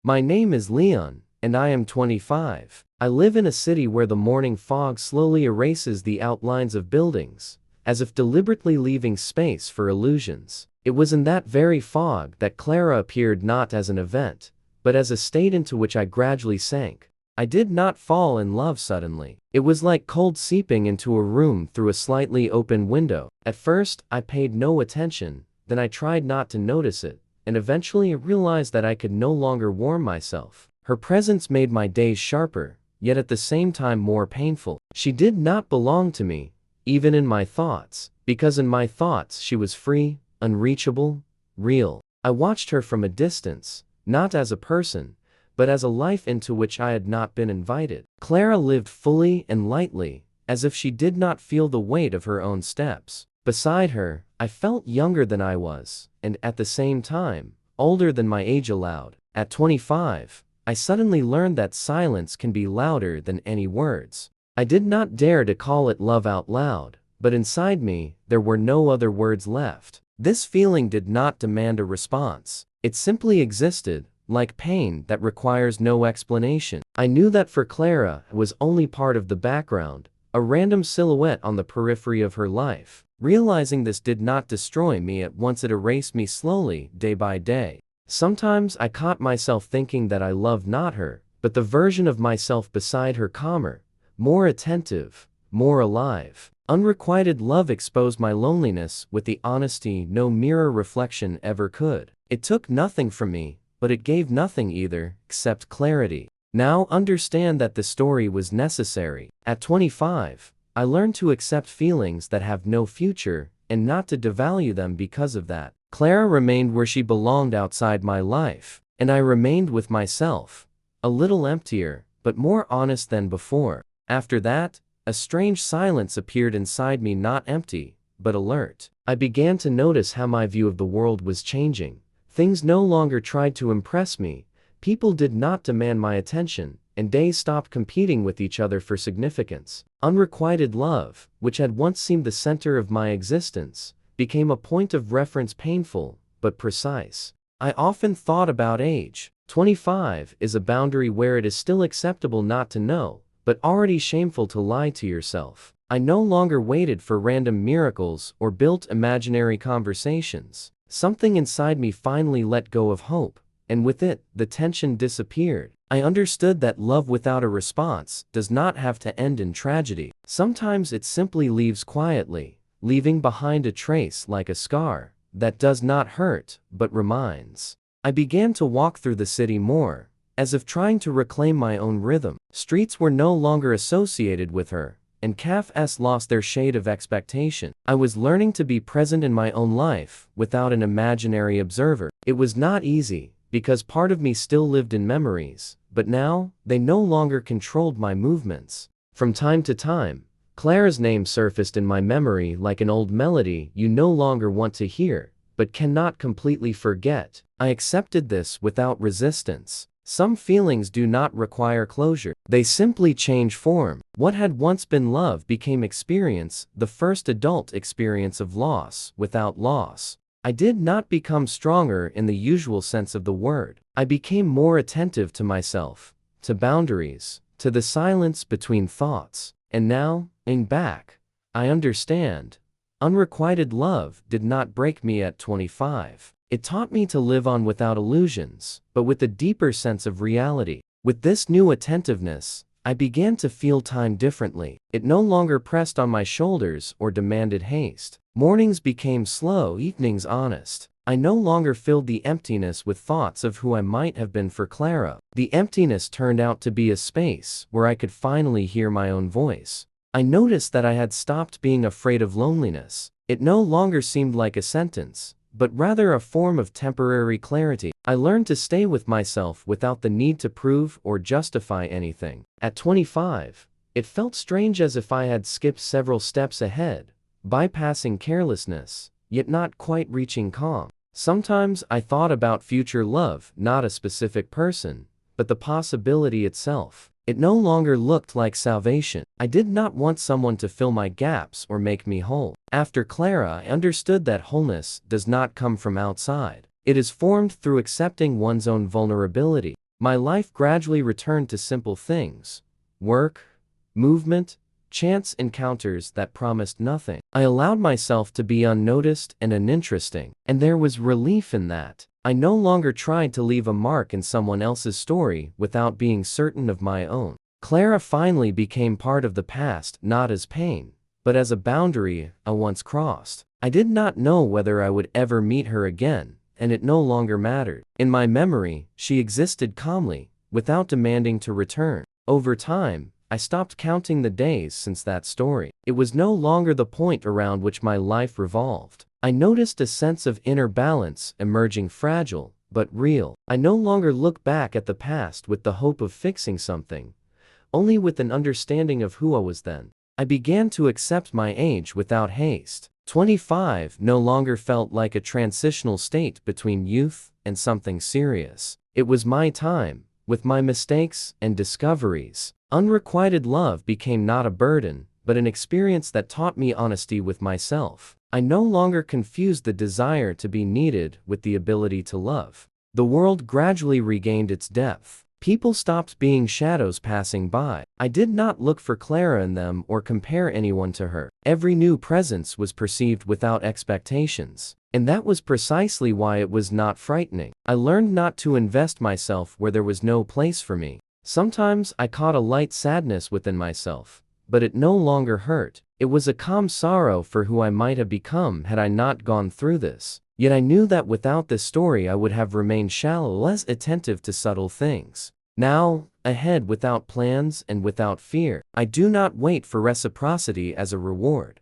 My name is Leon, and I am 25. I live in a city where the morning fog slowly erases the outlines of buildings, as if deliberately leaving space for illusions. It was in that very fog that Clara appeared, not as an event, but as a state into which I gradually sank. I did not fall in love suddenly. It was like cold seeping into a room through a slightly open window. At first, I paid no attention, then I tried not to notice it, and eventually I realized that I could no longer warm myself. Her presence made my days sharper, yet at the same time more painful. She did not belong to me, even in my thoughts, because in my thoughts she was free, unreachable, real. I watched her from a distance, not as a person, but as a life into which I had not been invited. Clara lived fully and lightly, as if she did not feel the weight of her own steps. Beside her, I felt younger than I was, and at the same time, older than my age allowed. At 25, I suddenly learned that silence can be louder than any words. I did not dare to call it love out loud, but inside me, there were no other words left. This feeling did not demand a response. It simply existed, like pain that requires no explanation. I knew that for Clara, it was only part of the background, a random silhouette on the periphery of her life. Realizing this did not destroy me at once, it erased me slowly, day by day. Sometimes I caught myself thinking that I loved not her, but the version of myself beside her, calmer, more attentive, more alive. Unrequited love exposed my loneliness with the honesty no mirror reflection ever could. It took nothing from me, but it gave nothing either, except clarity. Now understand that the story was necessary. At 25, I learned to accept feelings that have no future, and not to devalue them because of that. Clara remained where she belonged outside my life, and I remained with myself, a little emptier, but more honest than before. After that, a strange silence appeared inside me, not empty, but alert. I began to notice how my view of the world was changing. Things no longer tried to impress me, people did not demand my attention, and days stopped competing with each other for significance. Unrequited love, which had once seemed the center of my existence, became a point of reference, painful, but precise. I often thought about age. 25 is a boundary where it is still acceptable not to know, but already shameful to lie to yourself. I no longer waited for random miracles or built imaginary conversations. Something inside me finally let go of hope, and with it, the tension disappeared. I understood that love without a response does not have to end in tragedy. Sometimes it simply leaves quietly, leaving behind a trace like a scar that does not hurt, but reminds. I began to walk through the city more, as if trying to reclaim my own rhythm. Streets were no longer associated with her, and cafes lost their shade of expectation. I was learning to be present in my own life, without an imaginary observer. It was not easy, because part of me still lived in memories, but now, they no longer controlled my movements. From time to time, Clara's name surfaced in my memory like an old melody you no longer want to hear, but cannot completely forget. I accepted this without resistance. Some feelings do not require closure. They simply change form. What had once been love became experience, the first adult experience of loss without loss. I did not become stronger in the usual sense of the word. I became more attentive to myself, to boundaries, to the silence between thoughts. And now, looking back, I understand. Unrequited love did not break me at 25. It taught me to live on without illusions, but with a deeper sense of reality. With this new attentiveness, I began to feel time differently. It no longer pressed on my shoulders or demanded haste. Mornings became slow, evenings honest. I no longer filled the emptiness with thoughts of who I might have been for Clara. The emptiness turned out to be a space where I could finally hear my own voice. I noticed that I had stopped being afraid of loneliness. It no longer seemed like a sentence, but rather a form of temporary clarity. I learned to stay with myself without the need to prove or justify anything. At 25, it felt strange, as if I had skipped several steps ahead, bypassing carelessness, yet not quite reaching calm. Sometimes I thought about future love, not a specific person, but the possibility itself. It no longer looked like salvation. I did not want someone to fill my gaps or make me whole. After Clara, I understood that wholeness does not come from outside. It is formed through accepting one's own vulnerability. My life gradually returned to simple things: work, movement, chance encounters that promised nothing. I allowed myself to be unnoticed and uninteresting, and there was relief in that. I no longer tried to leave a mark in someone else's story without being certain of my own. Clara finally became part of the past, not as pain, but as a boundary I once crossed. I did not know whether I would ever meet her again, and it no longer mattered. In my memory, she existed calmly, without demanding to return. Over time, I stopped counting the days since that story. It was no longer the point around which my life revolved. I noticed a sense of inner balance emerging, fragile, but real. I no longer look back at the past with the hope of fixing something, only with an understanding of who I was then. I began to accept my age without haste. 25 no longer felt like a transitional state between youth and something serious. It was my time, with my mistakes and discoveries. Unrequited love became not a burden, but an experience that taught me honesty with myself. I no longer confused the desire to be needed with the ability to love. The world gradually regained its depth. People stopped being shadows passing by. I did not look for Clara in them or compare anyone to her. Every new presence was perceived without expectations. And that was precisely why it was not frightening. I learned not to invest myself where there was no place for me. Sometimes I caught a light sadness within myself, but it no longer hurt. It was a calm sorrow for who I might have become had I not gone through this. Yet I knew that without this story I would have remained shallow, less attentive to subtle things. Now, ahead, without plans and without fear, I do not wait for reciprocity as a reward.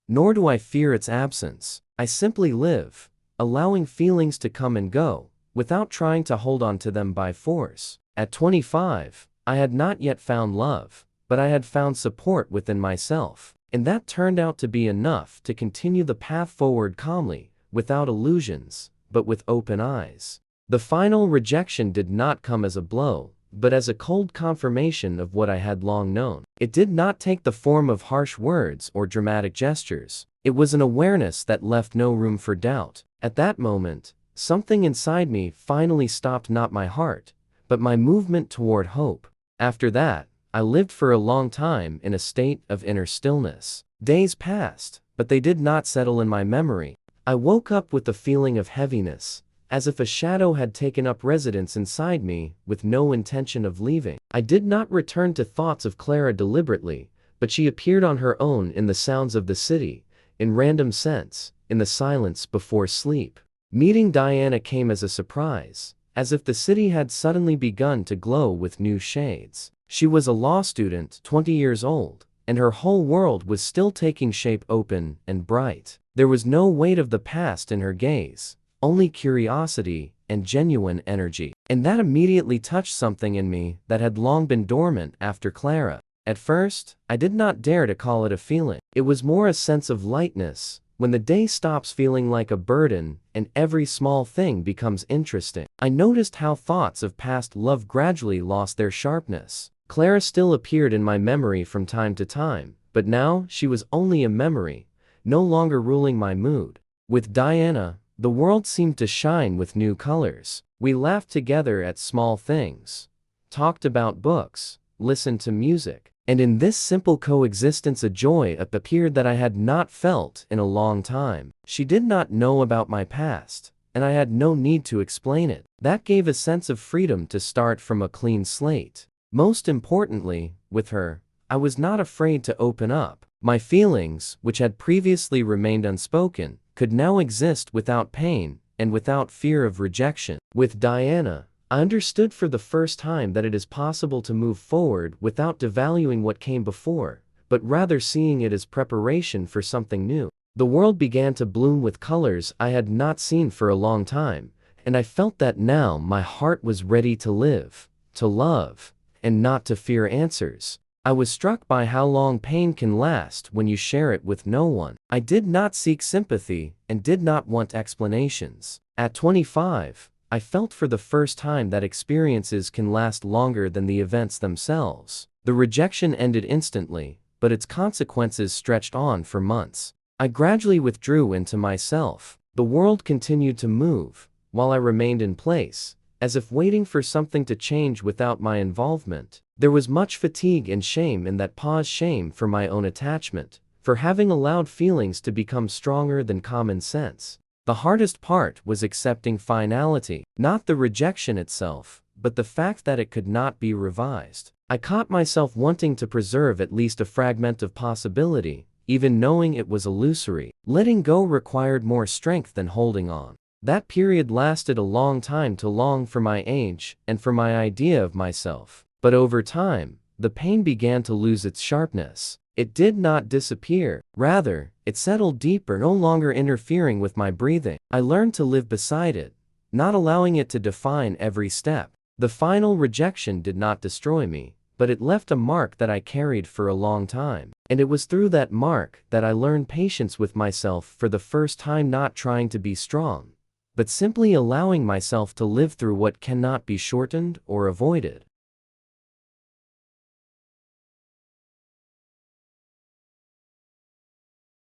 Nor do I fear its absence. I simply live, allowing feelings to come and go, without trying to hold on to them by force. At 25, I had not yet found love, but I had found support within myself, and that turned out to be enough to continue the path forward calmly, without illusions, but with open eyes. The final rejection did not come as a blow, but as a cold confirmation of what I had long known. It did not take the form of harsh words or dramatic gestures. It was an awareness that left no room for doubt. At that moment, something inside me finally stopped, not my heart, but my movement toward hope. After that, I lived for a long time in a state of inner stillness. Days passed, but they did not settle in my memory. I woke up with a feeling of heaviness, as if a shadow had taken up residence inside me with no intention of leaving. I did not return to thoughts of Clara deliberately, but she appeared on her own in the sounds of the city, in random scents, in the silence before sleep. Meeting Diana came as a surprise, as if the city had suddenly begun to glow with new shades. She was a law student, 20 years old, and her whole world was still taking shape, open and bright. There was no weight of the past in her gaze, only curiosity and genuine energy. And that immediately touched something in me that had long been dormant after Clara. At first, I did not dare to call it a feeling. It was more a sense of lightness, when the day stops feeling like a burden and every small thing becomes interesting. I noticed how thoughts of past love gradually lost their sharpness. Clara still appeared in my memory from time to time, but now she was only a memory, no longer ruling my mood. With Diana, the world seemed to shine with new colors. We laughed together at small things, talked about books, listened to music, and in this simple coexistence a joy appeared that I had not felt in a long time. She did not know about my past, and I had no need to explain it. That gave a sense of freedom to start from a clean slate. Most importantly, with her, I was not afraid to open up. My feelings, which had previously remained unspoken, could now exist without pain and without fear of rejection. With Diana, I understood for the first time that it is possible to move forward without devaluing what came before, but rather seeing it as preparation for something new. The world began to bloom with colors I had not seen for a long time, and I felt that now my heart was ready to live, to love, and not to fear answers. I was struck by how long pain can last when you share it with no one. I did not seek sympathy and did not want explanations. At 25, I felt for the first time that experiences can last longer than the events themselves. The rejection ended instantly, but its consequences stretched on for months. I gradually withdrew into myself. The world continued to move, while I remained in place, as if waiting for something to change without my involvement. There was much fatigue and shame in that pause, shame for my own attachment, for having allowed feelings to become stronger than common sense. The hardest part was accepting finality, not the rejection itself, but the fact that it could not be revised. I caught myself wanting to preserve at least a fragment of possibility, even knowing it was illusory. Letting go required more strength than holding on. That period lasted a long time, too long for my age and for my idea of myself. But over time, the pain began to lose its sharpness. It did not disappear. Rather, it settled deeper, no longer interfering with my breathing. I learned to live beside it, not allowing it to define every step. The final rejection did not destroy me, but it left a mark that I carried for a long time. And it was through that mark that I learned patience with myself for the first time, not trying to be strong, but simply allowing myself to live through what cannot be shortened or avoided.